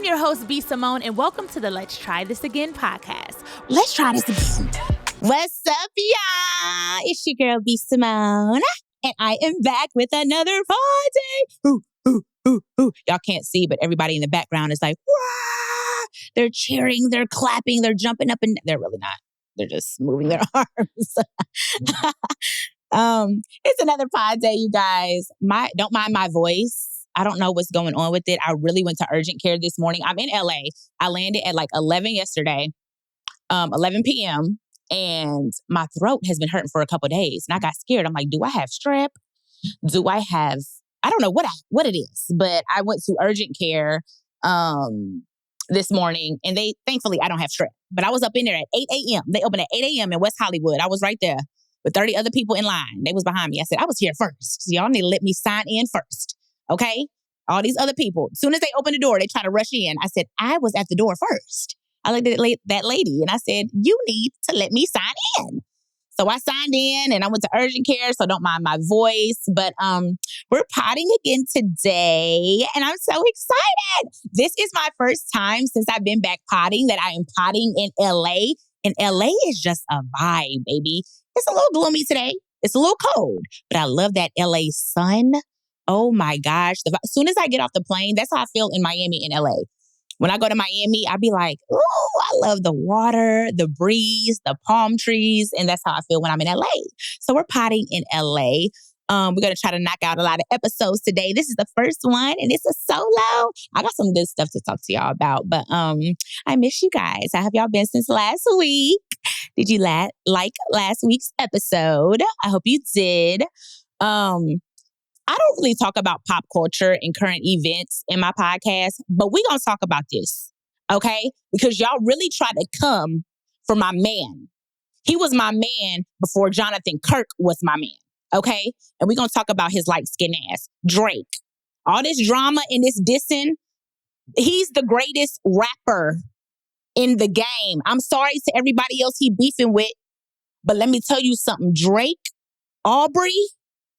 I'm your host, b.simone, and welcome to the Let's Try This Again podcast. Let's try this again. What's up, y'all? It's your girl, b.simone, and I am back with another party. Ooh, ooh, ooh, ooh. Y'all can't see, but everybody in the background is like, wah! They're cheering, they're clapping, they're jumping up, and they're really not. They're just moving their arms. It's another pod day, you guys. Don't mind my voice. I don't know what's going on with it. I really went to urgent care this morning. I'm in LA. I landed at like 11 yesterday, 11 p.m. And my throat has been hurting for a couple of days. And I got scared. I'm like, do I have strep? I don't know what it is, but I went to urgent care this morning, and thankfully I don't have strep. But I was up in there at 8 a.m. They opened at 8 a.m. in West Hollywood. I was right there with 30 other people in line. They was behind me. I said, I was here first. So y'all need to let me sign in first. Okay? All these other people. As soon as they opened the door, they try to rush in. I said, I was at the door first. I looked at that lady and I said, you need to let me sign in. So I signed in and I went to urgent care, so don't mind my voice. But we're potting again today and I'm so excited. This is my first time since I've been back potting that I am potting in LA. And LA is just a vibe, baby. It's a little gloomy today. It's a little cold, but I love that LA sun. Oh my gosh. As soon as I get off the plane, that's how I feel in Miami and LA. When I go to Miami, I be like, oh, I love the water, the breeze, the palm trees. And that's how I feel when I'm in LA. So we're potting in LA. We're going to try to knock out a lot of episodes today. This is the first one and it's a solo. I got some good stuff to talk to y'all about, but I miss you guys. How have y'all been since last week? Did you like last week's episode? I hope you did. I don't really talk about pop culture and current events in my podcast, but we're going to talk about this, okay? Because y'all really tried to come for my man. He was my man before Jonathan Kirk was my man, okay? And we're going to talk about his light-skinned ass, Drake. All this drama and this dissing, he's the greatest rapper in the game. I'm sorry to everybody else he beefing with, but let me tell you something. Drake, Aubrey,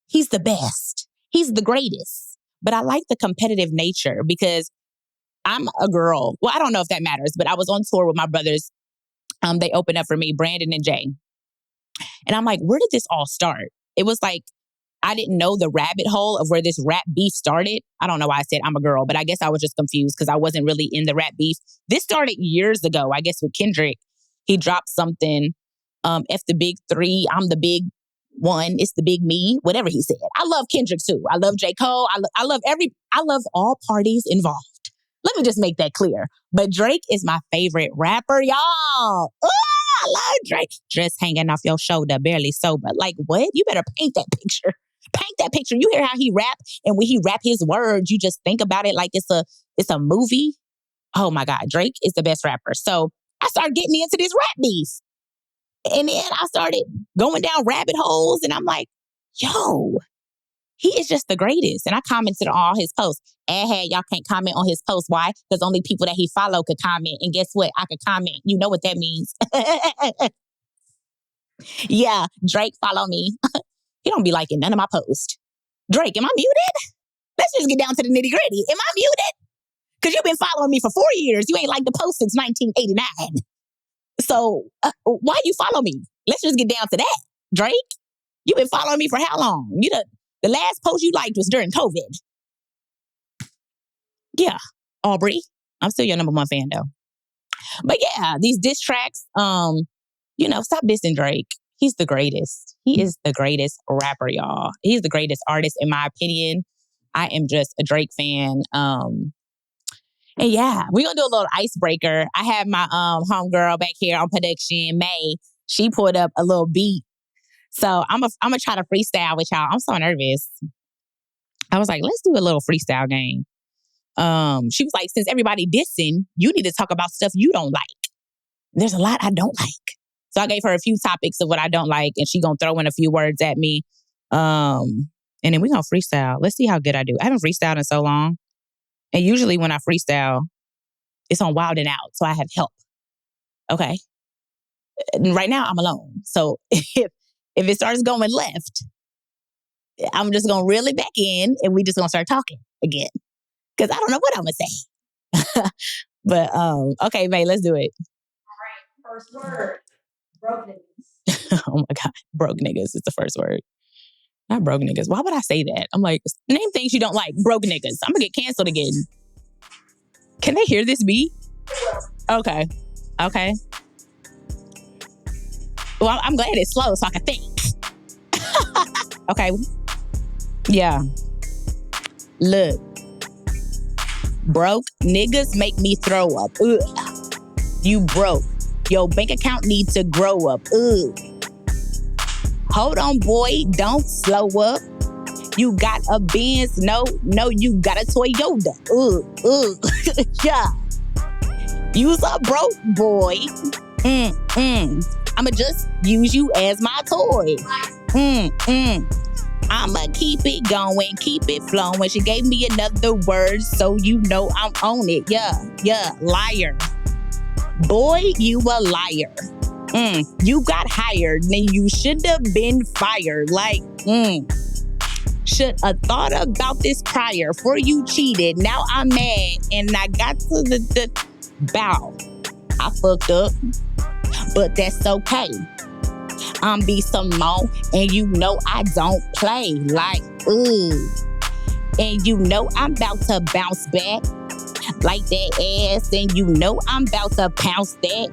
he's the best. He's the greatest. But I like the competitive nature because I'm a girl. Well, I don't know if that matters, but I was on tour with my brothers. They opened up for me, Brandon and Jay. And I'm like, where did this all start? It was like, I didn't know the rabbit hole of where this rap beef started. I don't know why I said I'm a girl, but I guess I was just confused because I wasn't really in the rap beef. This started years ago, I guess, with Kendrick. He dropped something, F the big three, I'm the big one, it's the big me, whatever he said. I love Kendrick too. I love J. Cole. I love all parties involved. Let me just make that clear. But Drake is my favorite rapper, y'all. Ooh, I love Drake. Just hanging off your shoulder, barely sober. Like what? You better paint that picture. Paint that picture. You hear how he rap, and when he rap his words, you just think about it like it's a movie. Oh my God, Drake is the best rapper. So I started getting into this rap beef. And then I started going down rabbit holes and I'm like, yo, he is just the greatest. And I commented on all his posts. Hey, y'all can't comment on his posts. Why? Because only people that he follow could comment. And guess what? I could comment. You know what that means. Yeah, Drake, follow me. He don't be liking none of my posts. Drake, am I muted? Let's just get down to the nitty gritty. Am I muted? Because you've been following me for 4 years. You ain't liked the post since 1989. So why you follow me? Let's just get down to that. Drake, you've been following me for how long? The last post you liked was during COVID. Yeah, Aubrey, I'm still your number one fan though. But yeah, these diss tracks, stop dissing Drake. He's the greatest. He is the greatest rapper, y'all. He's the greatest artist in my opinion. I am just a Drake fan. And yeah, we're going to do a little icebreaker. I have my homegirl back here on production, May. She pulled up a little beat. So I'm going to try to freestyle with y'all. I'm so nervous. I was like, let's do a little freestyle game. She was like, since everybody dissing, you need to talk about stuff you don't like. There's a lot I don't like. So I gave her a few topics of what I don't like, and she going to throw in a few words at me. And then we're going to freestyle. Let's see how good I do. I haven't freestyled in so long. And usually when I freestyle, it's on Wild and Out. So I have help. Okay. And right now I'm alone. So if it starts going left, I'm just going to reel it back in and we just going to start talking again. Because I don't know what I'm going to say. But okay, babe, let's do it. All right, first word, broke niggas. Oh my God, broke niggas is the first word. Not broke niggas. Why would I say that? I'm like, name things you don't like. Broke niggas. I'm gonna get canceled again. Can they hear this beat? Okay. Okay. Well, I'm glad it's slow so I can think. Okay. Yeah. Look. Broke niggas make me throw up. Ugh. You broke. Your bank account needs to grow up. Ugh. Hold on, boy. Don't slow up. You got a Benz? No, you got a Toyota. Yeah. You's a broke boy. I'ma just use you as my toy. I'ma keep it going, keep it flowing. She gave me another word, so you know I'm on it. Yeah, liar. Boy, you a liar. You got hired, then you should have been fired. Like, should have thought about this prior before you cheated. Now I'm mad and I got to the bow. I fucked up, but that's okay. I'm b.simone and you know I don't play. Like, and you know I'm about to bounce back like that ass, and you know I'm about to pounce that.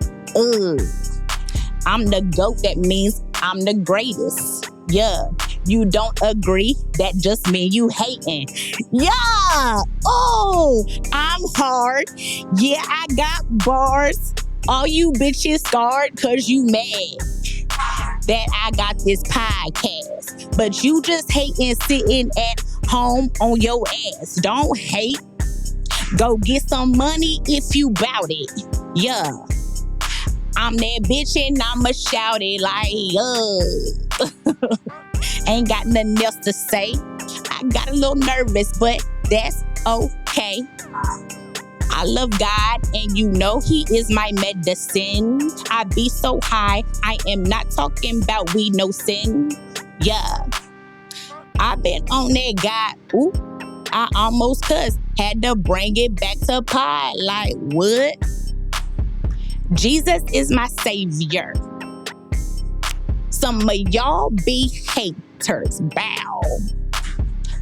I'm the GOAT, that means I'm the greatest. Yeah. You don't agree, that just mean you hating. Yeah. Oh, I'm hard. Yeah, I got bars. All you bitches scarred cause you mad that I got this podcast. But you just hating sitting at home on your ass. Don't hate. Go get some money if you bout it. Yeah. I'm that bitch and I'ma shout it like, Ain't got nothing else to say. I got a little nervous, but that's okay. I love God and you know He is my medicine. I be so high, I am not talking about weed, no sin. Yeah. I been on that God. Ooh, I almost cussed. Had to bring it back to pie. Like, what? Jesus is my savior. Some of y'all be haters. Bow.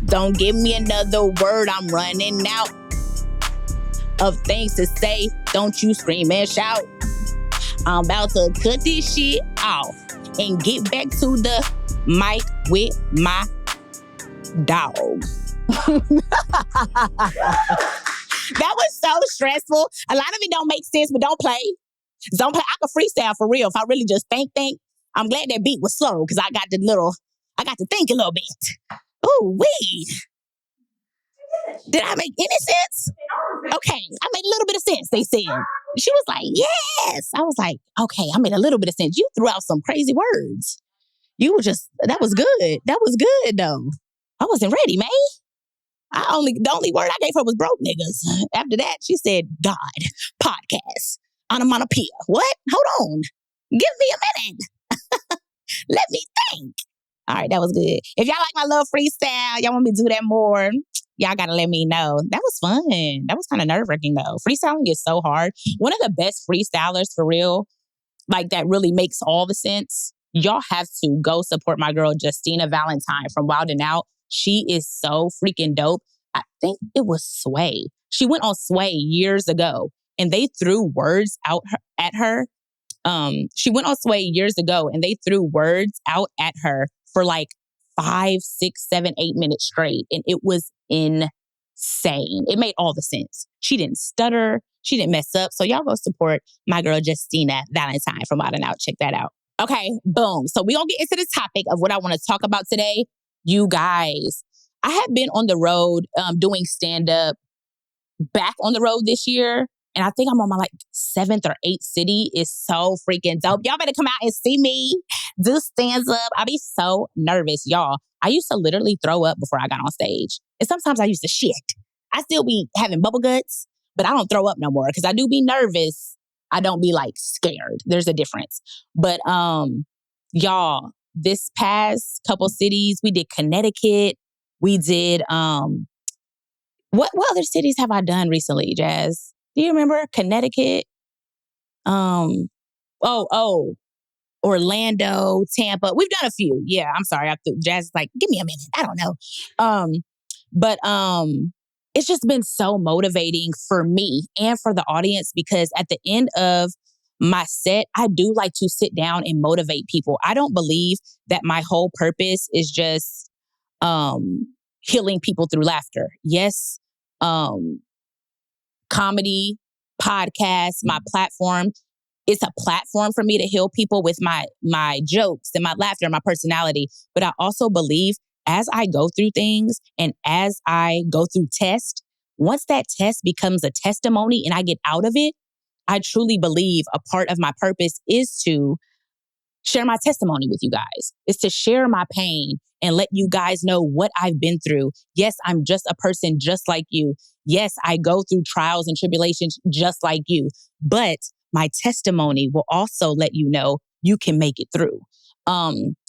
Don't give me another word. I'm running out of things to say. Don't you scream and shout. I'm about to cut this shit off and get back to the mic with my dog. That was so stressful. A lot of it don't make sense, but don't play. Don't play. I could freestyle for real if I really just think. I'm glad that beat was slow because I got to think a little bit. Ooh, wee. Did I make any sense? Okay, I made a little bit of sense, they said. She was like, yes. I was like, okay, I made a little bit of sense. You threw out some crazy words. That was good. That was good, though. I wasn't ready, man. The only word I gave her was broke niggas. After that, she said, God, podcast, onomatopoeia. What? Hold on. Give me a minute. Let me think. All right, that was good. If y'all like my little freestyle, y'all want me to do that more, y'all gotta let me know. That was fun. That was kind of nerve-wracking, though. Freestyling is so hard. One of the best freestylers, for real, like that really makes all the sense. Y'all have to go support my girl, Justina Valentine from Wild 'N Out. She is so freaking dope. I think it was Sway. She went on Sway years ago, and they threw words out at her. She went on Sway years ago, and they threw words out at her for like 5, 6, 7, 8 minutes straight. And it was insane. It made all the sense. She didn't stutter. She didn't mess up. So y'all go support my girl, Justina Valentine from Wild 'N Out. Check that out. Okay, boom. So we gonna get into the topic of what I want to talk about today. You guys, I have been on the road doing stand-up, back on the road this year. And I think I'm on my like 7th or 8th city. It's so freaking dope. Y'all better come out and see me do stands up. I be so nervous, y'all. I used to literally throw up before I got on stage. And sometimes I used to shit. I still be having bubble guts, but I don't throw up no more because I do be nervous. I don't be like scared. There's a difference. But y'all, this past couple cities, we did Connecticut. We did What other cities have I done recently, Jazz? Do you remember Connecticut? Um, oh, Orlando, Tampa. We've done a few. Yeah, I'm sorry. Jazz is like, give me a minute. I don't know. Um, but it's just been so motivating for me and for the audience because at the end of my set, I do like to sit down and motivate people. I don't believe that my whole purpose is just healing people through laughter. Yes, um, comedy, podcast, my platform. It's a platform for me to heal people with my jokes and my laughter and my personality. But I also believe as I go through things and as I go through tests, once that test becomes a testimony and I get out of it, I truly believe a part of my purpose is to share my testimony with you guys. It's to share my pain and let you guys know what I've been through. Yes, I'm just a person just like you. Yes, I go through trials and tribulations just like you. But my testimony will also let you know you can make it through.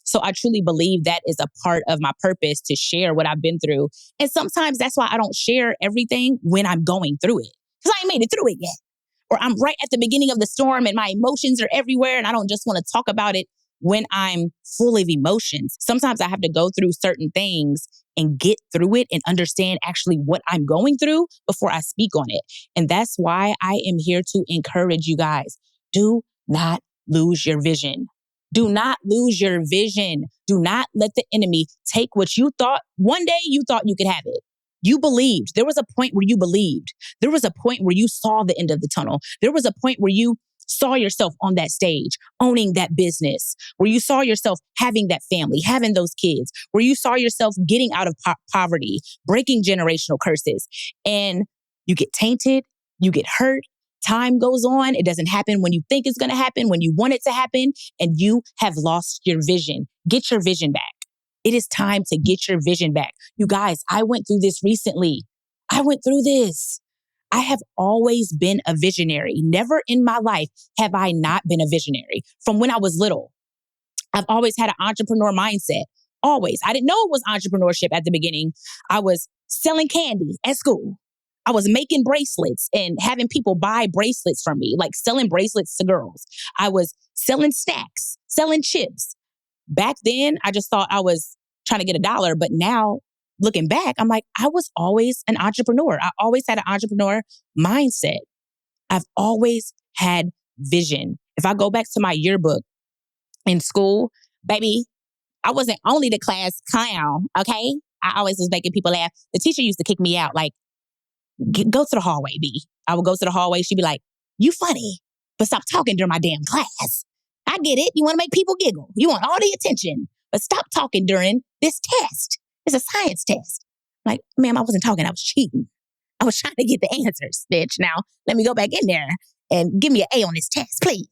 So I truly believe that is a part of my purpose to share what I've been through. And sometimes that's why I don't share everything when I'm going through it. Because I ain't made it through it yet. Or I'm right at the beginning of the storm and my emotions are everywhere and I don't just want to talk about it when I'm full of emotions. Sometimes I have to go through certain things and get through it and understand actually what I'm going through before I speak on it. And that's why I am here to encourage you guys. Do not lose your vision. Do not lose your vision. Do not let the enemy take what you thought one day you thought you could have it. You believed. There was a point where you believed. There was a point where you saw the end of the tunnel. There was a point where you saw yourself on that stage, owning that business, where you saw yourself having that family, having those kids, where you saw yourself getting out of poverty, breaking generational curses. And you get tainted, you get hurt. Time goes on. It doesn't happen when you think it's going to happen, when you want it to happen, and you have lost your vision. Get your vision back. It is time to get your vision back. You guys, I went through this recently. I went through this. I have always been a visionary. Never in my life have I not been a visionary. From when I was little, I've always had an entrepreneur mindset. Always. I didn't know it was entrepreneurship at the beginning. I was selling candy at school. I was making bracelets and having people buy bracelets from me, like selling bracelets to girls. I was selling snacks, selling chips. Back then, I just thought I was trying to get $1. But now, looking back, I'm like, I was always an entrepreneur. I always had an entrepreneur mindset. I've always had vision. If I go back to my yearbook in school, baby, I wasn't only the class clown, okay? I always was making people laugh. The teacher used to kick me out, like, go to the hallway, B. I would go to the hallway. She'd be like, you funny, but stop talking during my damn class. I get it. You want to make people giggle. You want all the attention, but stop talking during this test. It's a science test. Like, ma'am, I wasn't talking. I was cheating. I was trying to get the answers, bitch. Now, let me go back in there and give me an A on this test, please.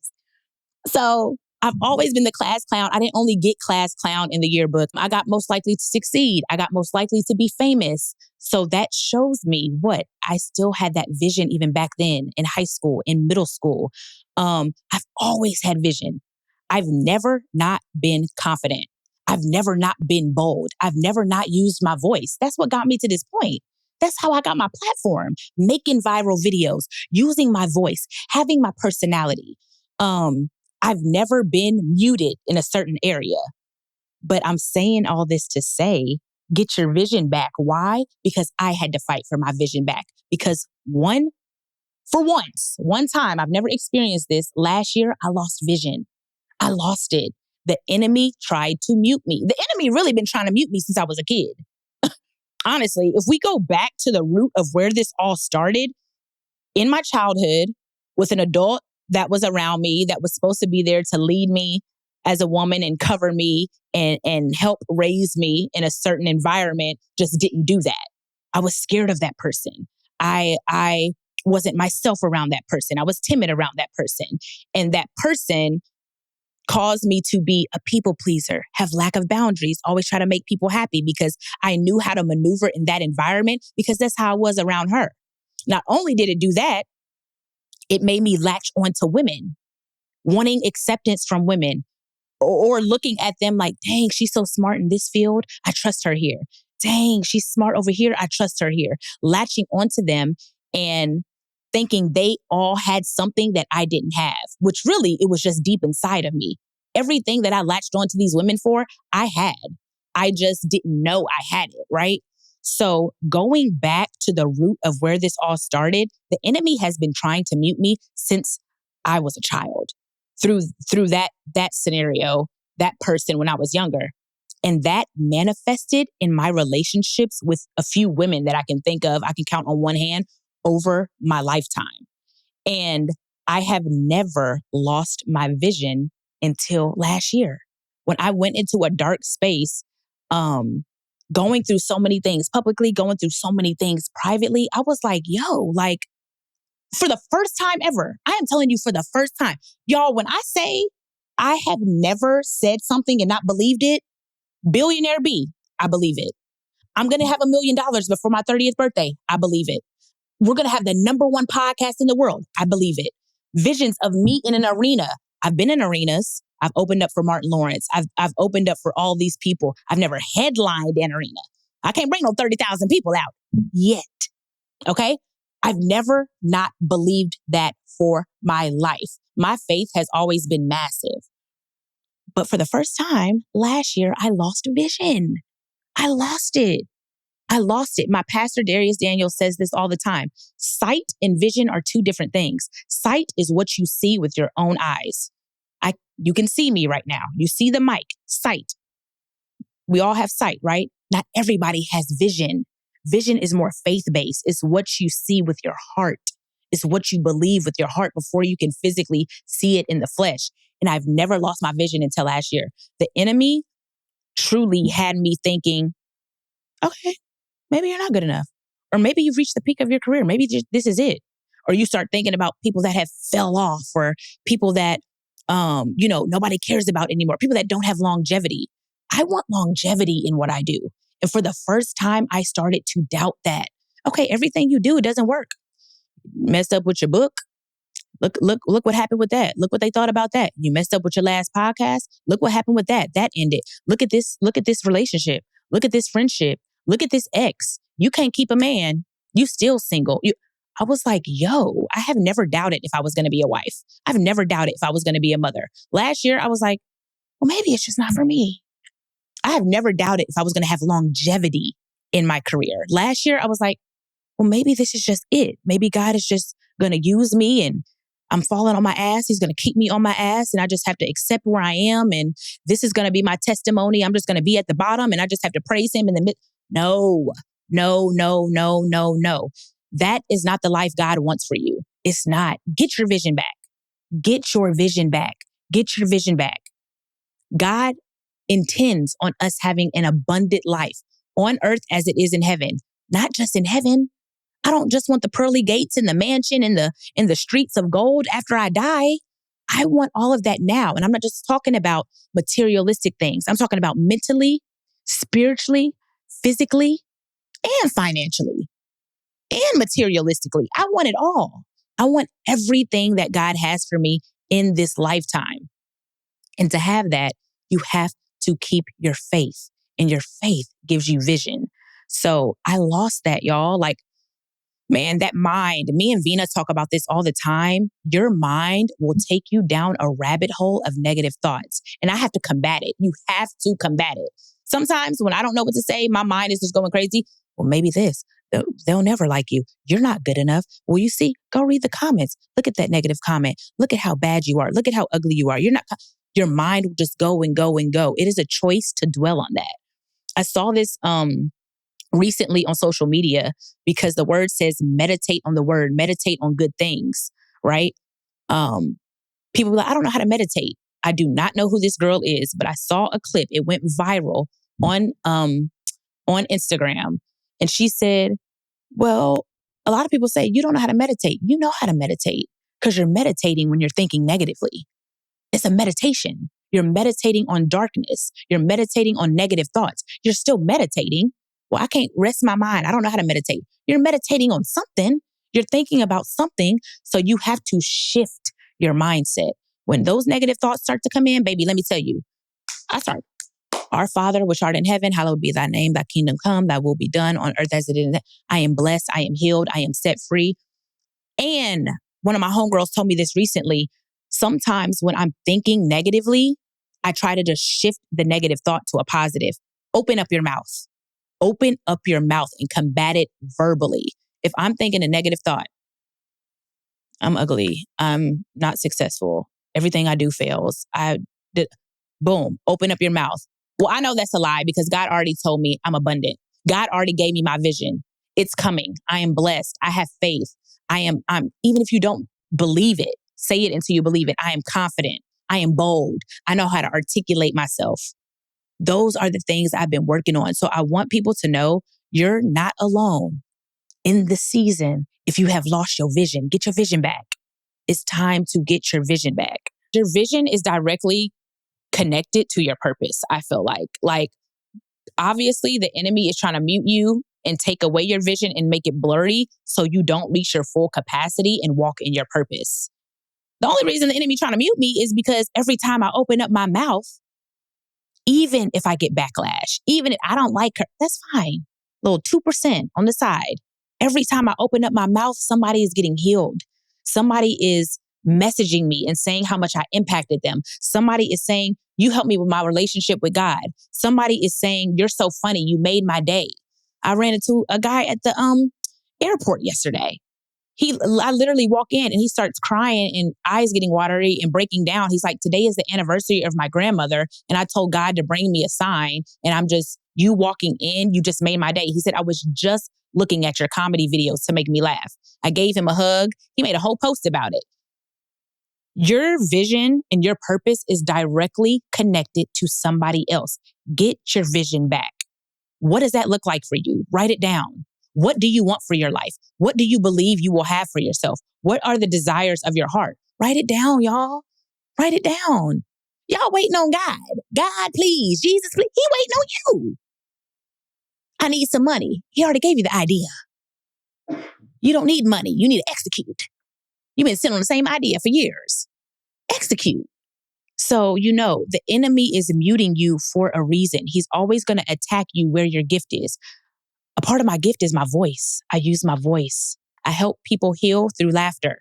So I've always been the class clown. I didn't only get class clown in the yearbook. I got most likely to succeed. I got most likely to be famous. So that shows me what I still had that vision even back then in high school, in middle school. I've always had vision. I've never not been confident. I've never not been bold. I've never not used my voice. That's what got me to this point. That's how I got my platform, making viral videos, using my voice, having my personality. I've never been muted in a certain area, but I'm saying all this to say, get your vision back. Why? Because I had to fight for my vision back. Because one time, I've never experienced this. Last year, I lost vision. I lost it. The enemy tried to mute me. The enemy really been trying to mute me since I was a kid. Honestly, if we go back to the root of where this all started, in my childhood, with an adult that was around me, that was supposed to be there to lead me as a woman and cover me and help raise me in a certain environment, just didn't do that. I was scared of that person. I wasn't myself around that person. I was timid around that person. And that person caused me to be a people pleaser, have lack of boundaries, always try to make people happy because I knew how to maneuver in that environment because that's how I was around her. Not only did it do that, it made me latch onto women, wanting acceptance from women or looking at them like, dang, she's so smart in this field. I trust her here. dang, she's smart over here. I trust her here. Latching onto them and thinking they all had something that I didn't have, which really, it was just deep inside of me. Everything that I latched onto these women for, I had. I just didn't know I had it, right? So going back to the root of where this all started, the enemy has been trying to mute me since I was a child through that scenario, that person when I was younger. And that manifested in my relationships with a few women that I can think of, I can count on one hand over my lifetime. And I have never lost my vision until last year when I went into a dark space, going through so many things publicly, going through so many things privately. I was like, yo, like for the first time ever, I am telling you for the first time, y'all, when I say I have never said something and not believed it, billionaire B, I believe it. I'm going to have $1 million before my 30th birthday. I believe it. We're going to have the #1 podcast in the world. I believe it. Visions of me in an arena. I've been in arenas. I've opened up for Martin Lawrence. I've opened up for all these people. I've never headlined an arena. I can't bring no 30,000 people out yet. Okay? I've never not believed that for my life. My faith has always been massive. But for the first time last year, I lost vision. I lost it. I lost it. My pastor, Darius Daniel, says this all the time. Sight and vision are two different things. Sight is what you see with your own eyes. You can see me right now. You see the mic. Sight. We all have sight, right? Not everybody has vision. Vision is more faith-based. It's what you see with your heart. It's what you believe with your heart before you can physically see it in the flesh. And I've never lost my vision until last year. The enemy truly had me thinking, okay, maybe you're not good enough. Or maybe you've reached the peak of your career. Maybe this is it. Or you start thinking about people that have fell off or people that, nobody cares about anymore. People that don't have longevity. I want longevity in what I do. And for the first time, I started to doubt that. Okay, everything you do, it doesn't work. Messed up with your book. Look what happened with that. Look what they thought about that. You messed up with your last podcast. Look what happened with that. That ended. Look at this relationship. Look at this friendship. Look at this ex. You can't keep a man. You still single. I was like, yo, I have never doubted if I was going to be a wife. I've never doubted if I was going to be a mother. Last year, I was like, well, maybe it's just not for me. I have never doubted if I was going to have longevity in my career. Last year, I was like, well, maybe this is just it. Maybe God is just going to use me and I'm falling on my ass. He's going to keep me on my ass and I just have to accept where I am. And this is going to be my testimony. I'm just going to be at the bottom and I just have to praise him in the mid. No. That is not the life God wants for you. It's not. Get your vision back. Get your vision back. Get your vision back. God intends on us having an abundant life on earth as it is in heaven, not just in heaven. I don't just want the pearly gates and the mansion and the streets of gold after I die. I want all of that now. And I'm not just talking about materialistic things. I'm talking about mentally, spiritually, physically, and financially, and materialistically. I want it all. I want everything that God has for me in this lifetime. And to have that, you have to keep your faith. And your faith gives you vision. So I lost that, y'all. Like, man, that mind, me and Vina talk about this all the time. Your mind will take you down a rabbit hole of negative thoughts. And I have to combat it. You have to combat it. Sometimes when I don't know what to say, my mind is just going crazy. Well, maybe this. They'll never like you. You're not good enough. Well, you see, go read the comments. Look at that negative comment. Look at how bad you are. Look at how ugly you are. Your mind will just go and go and go. It is a choice to dwell on that. I saw this recently on social media because the word says meditate on the word, meditate on good things, right? People be like, I don't know how to meditate. I do not know who this girl is, but I saw a clip. It went viral on Instagram. And she said, well, a lot of people say you don't know how to meditate. You know how to meditate because you're meditating when you're thinking negatively. It's a meditation. You're meditating on darkness. You're meditating on negative thoughts. You're still meditating. Well, I can't rest my mind. I don't know how to meditate. You're meditating on something. You're thinking about something. So you have to shift your mindset. When those negative thoughts start to come in, baby, let me tell you, I start Our Father, which art in heaven, hallowed be thy name, thy kingdom come, thy will be done on earth as it is in heaven. I am blessed. I am healed. I am set free. And one of my homegirls told me this recently. Sometimes when I'm thinking negatively, I try to just shift the negative thought to a positive. Open up your mouth. Open up your mouth and combat it verbally. If I'm thinking a negative thought, I'm ugly, I'm not successful, everything I do fails, boom, open up your mouth. Well, I know that's a lie because God already told me I'm abundant. God already gave me my vision. It's coming. I am blessed. I have faith. I'm, even if you don't believe it, say it until you believe it. I am confident. I am bold. I know how to articulate myself. Those are the things I've been working on. So I want people to know you're not alone in the season. If you have lost your vision, get your vision back. It's time to get your vision back. Your vision is directly connected to your purpose, I feel like. Like, obviously, the enemy is trying to mute you and take away your vision and make it blurry so you don't reach your full capacity and walk in your purpose. The only reason the enemy trying to mute me is because every time I open up my mouth, even if I get backlash, even if I don't like her, that's fine. Little 2% on the side. Every time I open up my mouth, somebody is getting healed. Somebody is messaging me and saying how much I impacted them. Somebody is saying, you helped me with my relationship with God. Somebody is saying, you're so funny. You made my day. I ran into a guy at the airport yesterday. I literally walk in and he starts crying and eyes getting watery and breaking down. He's like, today is the anniversary of my grandmother. And I told God to bring me a sign. And you walking in, you just made my day. He said, I was just looking at your comedy videos to make me laugh. I gave him a hug. He made a whole post about it. Your vision and your purpose is directly connected to somebody else. Get your vision back. What does that look like for you? Write it down. What do you want for your life? What do you believe you will have for yourself? What are the desires of your heart? Write it down, y'all. Write it down. Y'all waiting on God. God, please. Jesus, please. He waiting on you. I need some money. He already gave you the idea. You don't need money. You need to execute. You've been sitting on the same idea for years. Execute. So, the enemy is muting you for a reason. He's always going to attack you where your gift is. A part of my gift is my voice. I use my voice. I help people heal through laughter.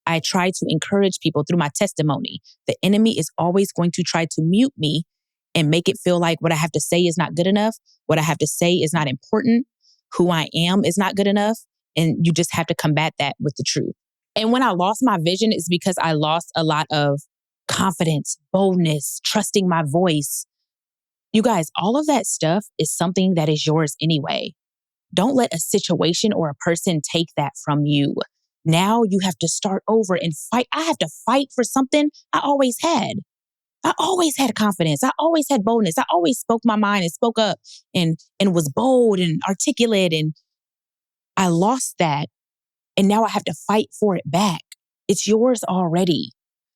I try to encourage people through my testimony. The enemy is always going to try to mute me and make it feel like what I have to say is not good enough. What I have to say is not important. Who I am is not good enough. And you just have to combat that with the truth. And when I lost my vision, it's because I lost a lot of confidence, boldness, trusting my voice. You guys, all of that stuff is something that is yours anyway. Don't let a situation or a person take that from you. Now you have to start over and fight. I have to fight for something I always had. I always had confidence. I always had boldness. I always spoke my mind and spoke up and was bold and articulate. And I lost that. And now I have to fight for it back. It's yours already.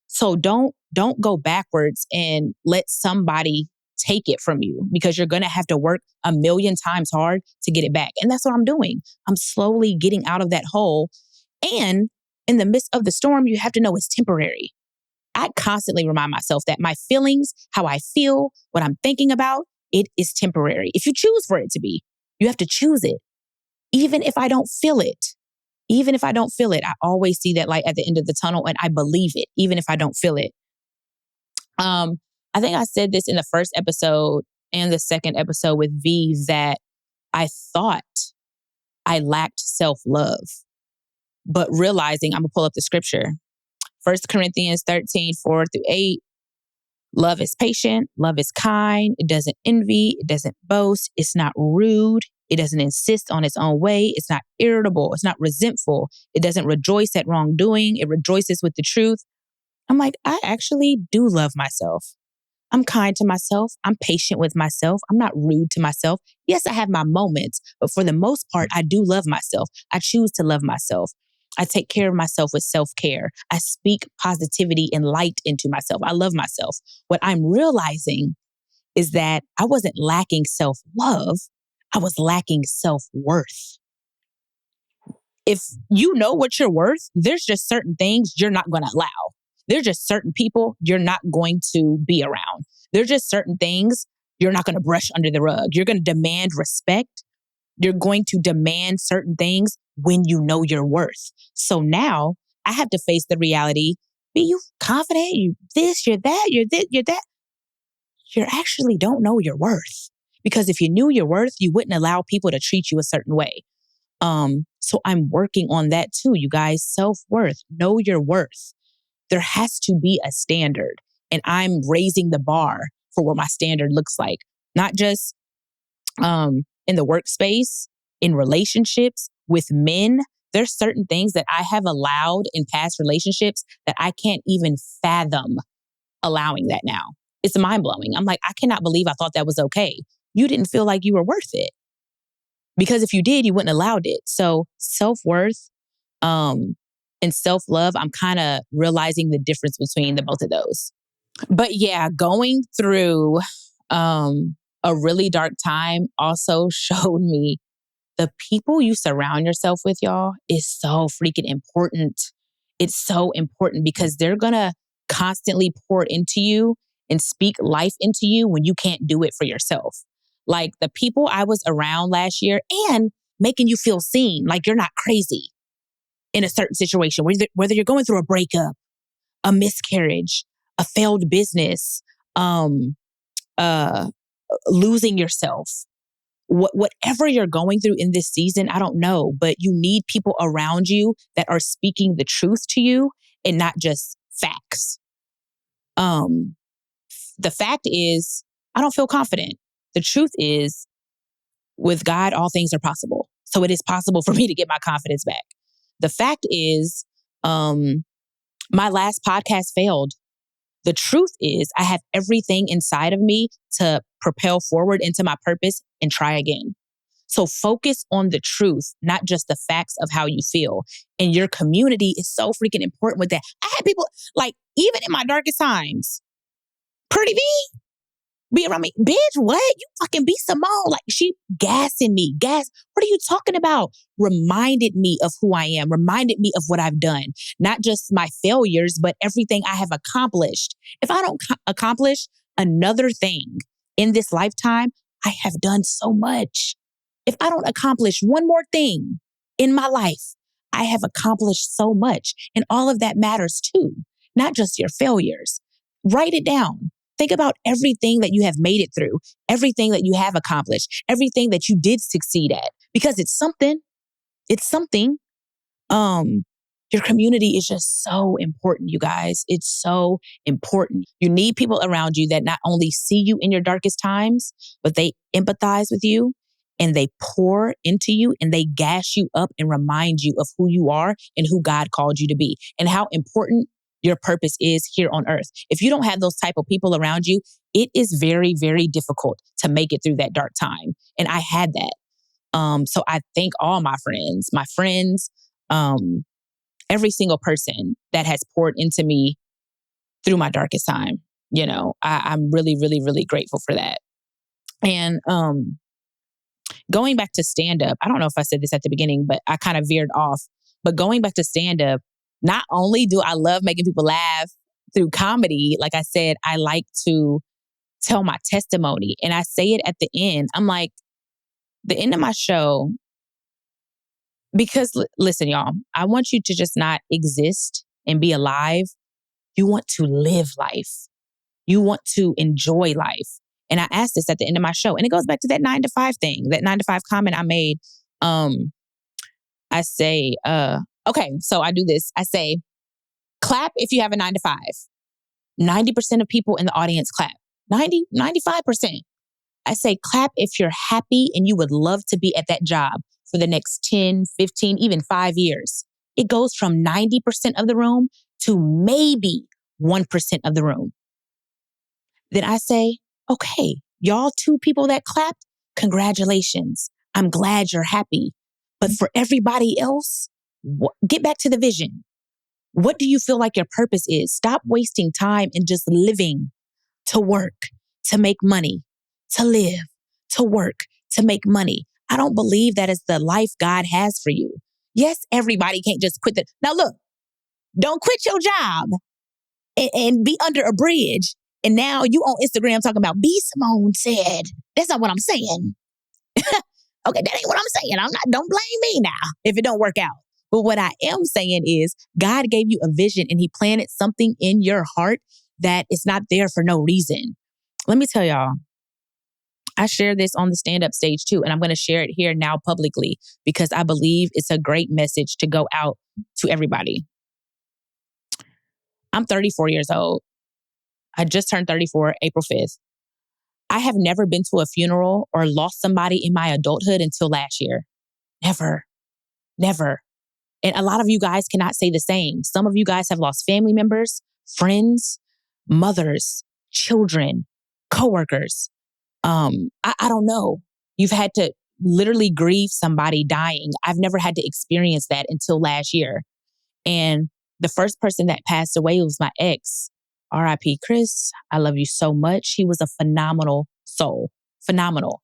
So don't go backwards and let somebody take it from you because you're going to have to work 1,000,000 times hard to get it back. And that's what I'm doing. I'm slowly getting out of that hole. And in the midst of the storm, you have to know it's temporary. I constantly remind myself that my feelings, how I feel, what I'm thinking about, it is temporary. If you choose for it to be, you have to choose it. Even if I don't feel it, I always see that light at the end of the tunnel and I believe it, even if I don't feel it. I think I said this in the first episode and the second episode with V that I thought I lacked self-love, but realizing, I'm going to pull up the scripture. 1 Corinthians 13:4-8. Love is patient. Love is kind. It doesn't envy. It doesn't boast. It's not rude. It doesn't insist on its own way. It's not irritable. It's not resentful. It doesn't rejoice at wrongdoing. It rejoices with the truth. I'm like, I actually do love myself. I'm kind to myself. I'm patient with myself. I'm not rude to myself. Yes, I have my moments, but for the most part, I do love myself. I choose to love myself. I take care of myself with self-care. I speak positivity and light into myself. I love myself. What I'm realizing is that I wasn't lacking self-love. I was lacking self-worth. If you know what you're worth, there's just certain things you're not going to allow. There's just certain people you're not going to be around. There's just certain things you're not going to brush under the rug. You're going to demand respect. You're going to demand certain things when you know your worth. So now I have to face the reality. Be you confident? You this, you're that, you're this, you're that. You actually don't know your worth. Because if you knew your worth, you wouldn't allow people to treat you a certain way. So I'm working on that too, you guys. Self-worth, know your worth. There has to be a standard. And I'm raising the bar for what my standard looks like. Not just in the workspace, in relationships with men. There's certain things that I have allowed in past relationships that I can't even fathom allowing that now. It's mind blowing. I'm like, I cannot believe I thought that was okay. You didn't feel like you were worth it. Because if you did, you wouldn't have allowed it. So self-worth and self-love, I'm kind of realizing the difference between the both of those. But yeah, going through a really dark time also showed me the people you surround yourself with, y'all, is so freaking important. It's so important because they're going to constantly pour into you and speak life into you when you can't do it for yourself. Like the people I was around last year and making you feel seen, like you're not crazy in a certain situation, whether you're going through a breakup, a miscarriage, a failed business, losing yourself, whatever you're going through in this season, I don't know, but you need people around you that are speaking the truth to you and not just facts. The fact is, I don't feel confident. The truth is, with God, all things are possible. So it is possible for me to get my confidence back. The fact is, my last podcast failed. The truth is, I have everything inside of me to propel forward into my purpose and try again. So focus on the truth, not just the facts of how you feel. And your community is so freaking important with that. I had people, like, even in my darkest times, Pretty B, be around me. Bitch, what? You fucking b.simone. Like, she gassing me. What are you talking about? Reminded me of who I am. Reminded me of what I've done. Not just my failures, but everything I have accomplished. If I don't accomplish another thing in this lifetime, I have done so much. If I don't accomplish one more thing in my life, I have accomplished so much. And all of that matters too. Not just your failures. Write it down. Think about everything that you have made it through, everything that you have accomplished, everything that you did succeed at, because it's something. It's something. Your community is just so important, you guys. It's so important. You need people around you that not only see you in your darkest times, but they empathize with you and they pour into you and they gas you up and remind you of who you are and who God called you to be and how important your purpose is here on earth. If you don't have those type of people around you, it is very, very difficult to make it through that dark time. And I had that. So I thank all my friends, every single person that has poured into me through my darkest time. You know, I'm really, really, really grateful for that. And going back to stand-up, I don't know if I said this at the beginning, but I kind of veered off. But going back to stand-up, not only do I love making people laugh through comedy, like I said, I like to tell my testimony. And I say it at the end. I'm like, the end of my show, because listen, y'all, I want you to just not exist and be alive. You want to live life. You want to enjoy life. And I asked this at the end of my show. And it goes back to that 9 to 5 thing, that 9 to 5 comment I made. I say, okay, so I do this. I say, clap if you have a 9 to 5. 90% of people in the audience clap. 95%. I say, clap if you're happy and you would love to be at that job for the next 10, 15, even 5 years. It goes from 90% of the room to maybe 1% of the room. Then I say, okay, y'all 2 people that clapped, congratulations. I'm glad you're happy. But for everybody else, get back to the vision. What do you feel like your purpose is? Stop wasting time and just living to work, to make money, to live, to work, to make money. I don't believe that is the life God has for you. Yes, everybody can't just quit Now look, don't quit your job and be under a bridge And now you on Instagram talking about b.simone said. That's not what I'm saying. Okay, that ain't what I'm saying. Don't blame me now if it don't work out. But what I am saying is God gave you a vision and he planted something in your heart that is not there for no reason. Let me tell y'all, I share this on the stand-up stage too, and I'm going to share it here now publicly because I believe it's a great message to go out to everybody. I'm 34 years old. I just turned 34 April 5th. I have never been to a funeral or lost somebody in my adulthood until last year. Never. And a lot of you guys cannot say the same. Some of you guys have lost family members, friends, mothers, children, coworkers. I don't know. You've had to literally grieve somebody dying. I've never had to experience that until last year. And the first person that passed away was my ex. R.I.P. Chris. I love you so much. He was a phenomenal soul. Phenomenal.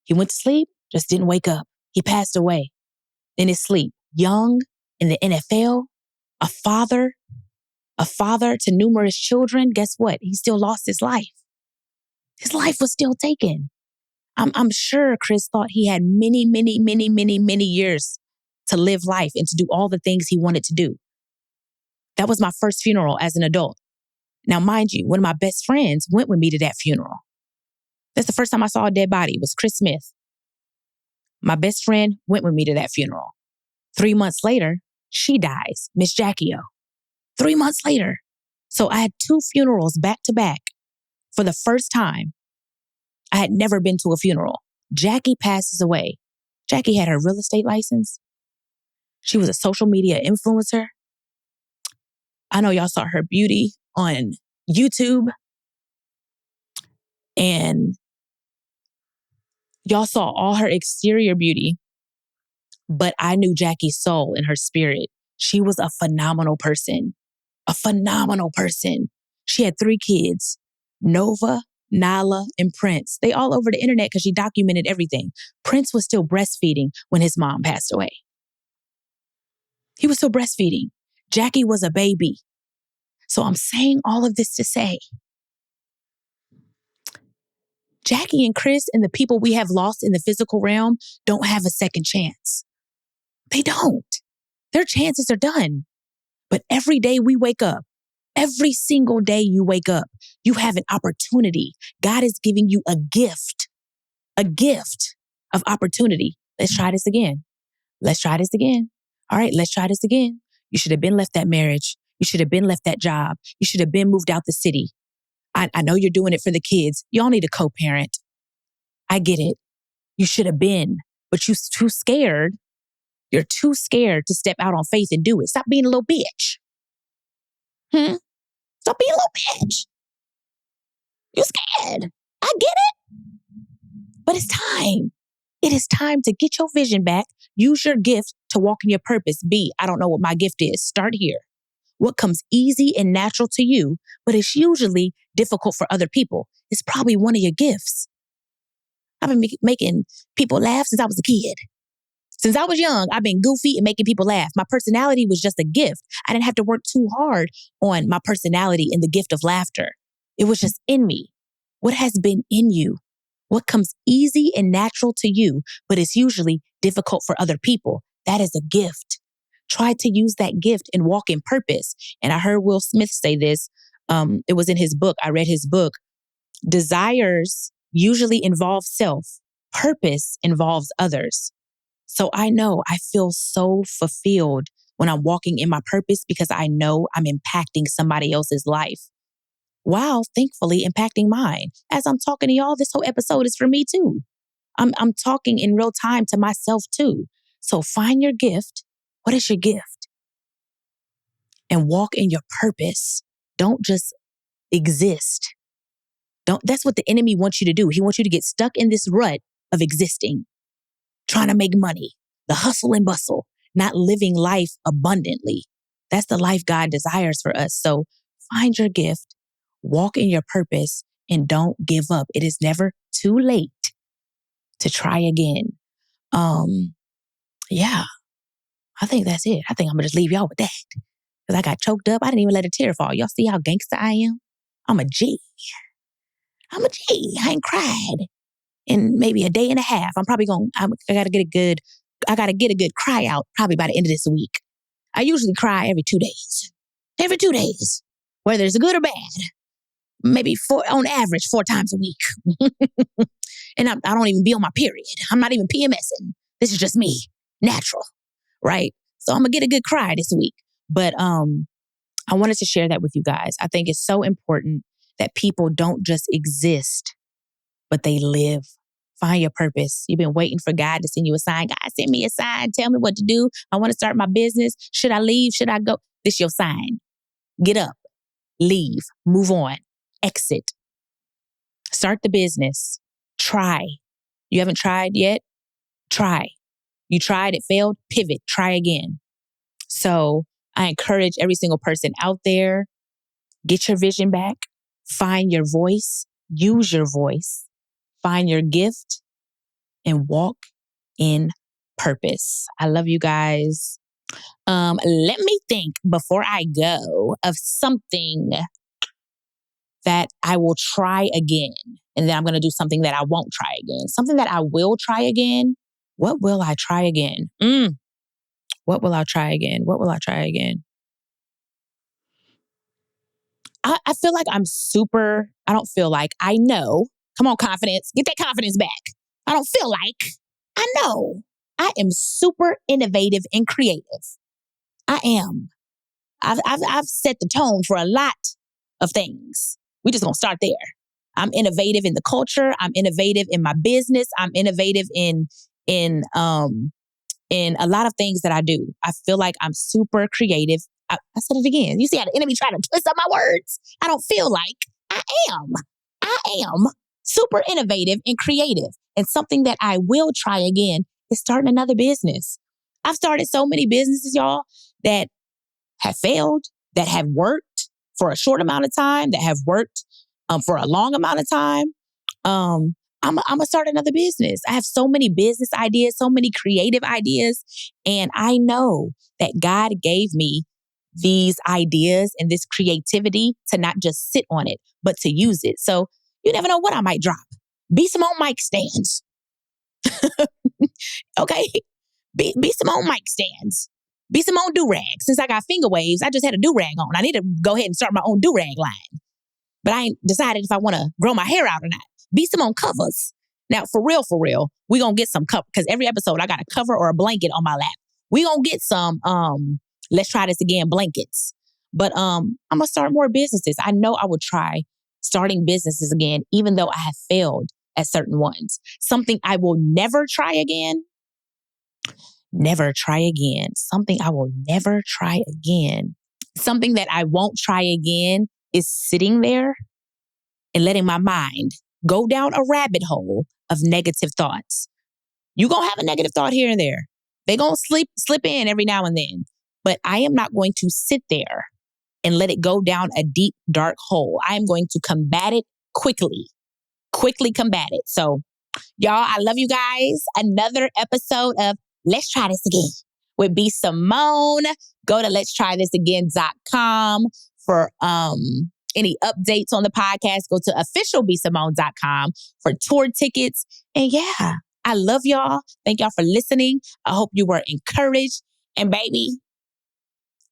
He went to sleep, just didn't wake up. He passed away in his sleep. Young, in the NFL, a father to numerous children. Guess what? He still lost his life. His life was still taken. I'm sure Chris thought he had many years to live life and to do all the things he wanted to do. That was my first funeral as an adult. Now, mind you, one of my best friends went with me to that funeral. That's the first time I saw a dead body. It was Chris Smith. My best friend went with me to that funeral. 3 months later, she dies, Miss Jackie O. 3 months later. So I had 2 funerals back to back for the first time. I had never been to a funeral. Jackie passes away. Jackie had her real estate license. She was a social media influencer. I know y'all saw her beauty on YouTube. And y'all saw all her exterior beauty. But I knew Jackie's soul and her spirit. She was a phenomenal person. A phenomenal person. She had 3 kids, Nova, Nala, and Prince. They all over the internet because she documented everything. Prince was still breastfeeding when his mom passed away. He was still breastfeeding. Jackie was a baby. So I'm saying all of this to say, Jackie and Chris and the people we have lost in the physical realm don't have a second chance. They don't. Their chances are done. But every day we wake up, every single day you wake up, you have an opportunity. God is giving you a gift of opportunity. Let's try this again. Let's try this again. All right, let's try this again. You should have been left that marriage. You should have been left that job. You should have been moved out the city. I know you're doing it for the kids. Y'all need a co-parent. I get it. You should have been, but you're too scared. You're too scared to step out on faith and do it. Stop being a little bitch. Stop being a little bitch. You're scared. I get it. But it's time. It is time to get your vision back. Use your gift to walk in your purpose. I don't know what my gift is. Start here. What comes easy and natural to you, but it's usually difficult for other people. It's probably one of your gifts. I've been making people laugh since I was a kid. Since I was young, I've been goofy and making people laugh. My personality was just a gift. I didn't have to work too hard on my personality and the gift of laughter. It was just in me. What has been in you? What comes easy and natural to you, but it's usually difficult for other people? That is a gift. Try to use that gift and walk in purpose. And I heard Will Smith say this. It was in his book. I read his book. Desires usually involve self. Purpose involves others. So I know I feel so fulfilled when I'm walking in my purpose because I know I'm impacting somebody else's life while thankfully impacting mine. As I'm talking to y'all, this whole episode is for me too. I'm talking in real time to myself too. So find your gift. What is your gift? And walk in your purpose. Don't just exist. That's what the enemy wants you to do. He wants you to get stuck in this rut of existing, trying to make money, the hustle and bustle, not living life abundantly. That's the life God desires for us. So find your gift, walk in your purpose, and don't give up. It is never too late to try again. Yeah, I think that's it. I think I'm going to just leave y'all with that because I got choked up. I didn't even let a tear fall. Y'all see how gangster I am? I'm a G. I'm a G. I ain't cried in maybe a day and a half. I gotta get a good cry out probably by the end of this week. I usually cry every 2 days. Every 2 days. Whether it's good or bad. Maybe on average 4 times a week. And I don't even be on my period. I'm not even PMSing. This is just me. Natural. Right? So I'm gonna get a good cry this week. But I wanted to share that with you guys. I think it's so important that people don't just exist, but they live. Find your purpose. You've been waiting for God to send you a sign. God, send me a sign. Tell me what to do. I want to start my business. Should I leave? Should I go? This is your sign. Get up. Leave. Move on. Exit. Start the business. Try. You haven't tried yet? Try. You tried, it failed, pivot, try again. So I encourage every single person out there, get your vision back, find your voice, use your voice, find your gift, and walk in purpose. I love you guys. Let me think before I go of something that I will try again. And then I'm going to do something that I won't try again. Something that I will try again. What will I try again? What will I try again? What will I try again? I feel like I don't feel like, I know. Come on, confidence. Get that confidence back. I don't feel like, I know. I am super innovative and creative. I am. I've set the tone for a lot of things. We just gonna start there. I'm innovative in the culture. I'm innovative in my business. I'm innovative in a lot of things that I do. I feel like I'm super creative. I said it again. You see how the enemy try to twist up my words? I don't feel like, I am. I am super innovative and creative. And something that I will try again is starting another business. I've started so many businesses, y'all, that have failed, that have worked for a short amount of time, that have worked for a long amount of time. I'm going to start another business. I have so many business ideas, so many creative ideas. And I know that God gave me these ideas and this creativity to not just sit on it, but to use it. So you never know what I might drop. B.simone mic stands. Okay? B.simone mic stands. B.simone do-rag. Since I got finger waves, I just had a do-rag on. I need to go ahead and start my own do-rag line. But I ain't decided if I want to grow my hair out or not. B.simone covers. Now, for real, we going to get some cover. Because every episode, I got a cover or a blanket on my lap. We going to get some, let's try this again, blankets. But I'm going to start more businesses. I know I would try starting businesses again, even though I have failed at certain ones. Something I will never try again. Never try again. Something I will never try again. Something that I won't try again is sitting there and letting my mind go down a rabbit hole of negative thoughts. You're going to have a negative thought here and there. They're going to slip in every now and then. But I am not going to sit there and let it go down a deep, dark hole. I am going to combat it quickly combat it. So, y'all, I love you guys. Another episode of Let's Try This Again with b.simone. Go to letstrythisagain.com for any updates on the podcast. Go to officialbsimone.com for tour tickets. And yeah, I love y'all. Thank y'all for listening. I hope you were encouraged. And baby,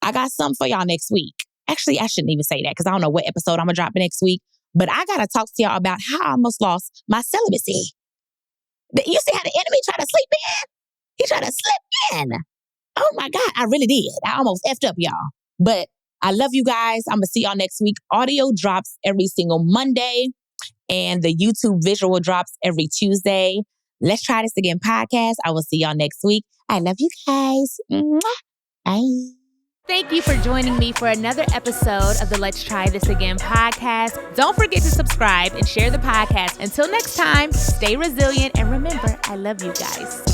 I got something for y'all next week. Actually, I shouldn't even say that because I don't know what episode I'm going to drop next week. But I got to talk to y'all about how I almost lost my celibacy. You see how the enemy tried to sleep in? He tried to slip in. Oh my God, I really did. I almost effed up, y'all. But I love you guys. I'm going to see y'all next week. Audio drops every single Monday and the YouTube visual drops every Tuesday. Let's Try This Again podcast. I will see y'all next week. I love you guys. Mwah. Bye. Thank you for joining me for another episode of the Let's Try This Again podcast. Don't forget to subscribe and share the podcast. Until next time, stay resilient and remember, I love you guys.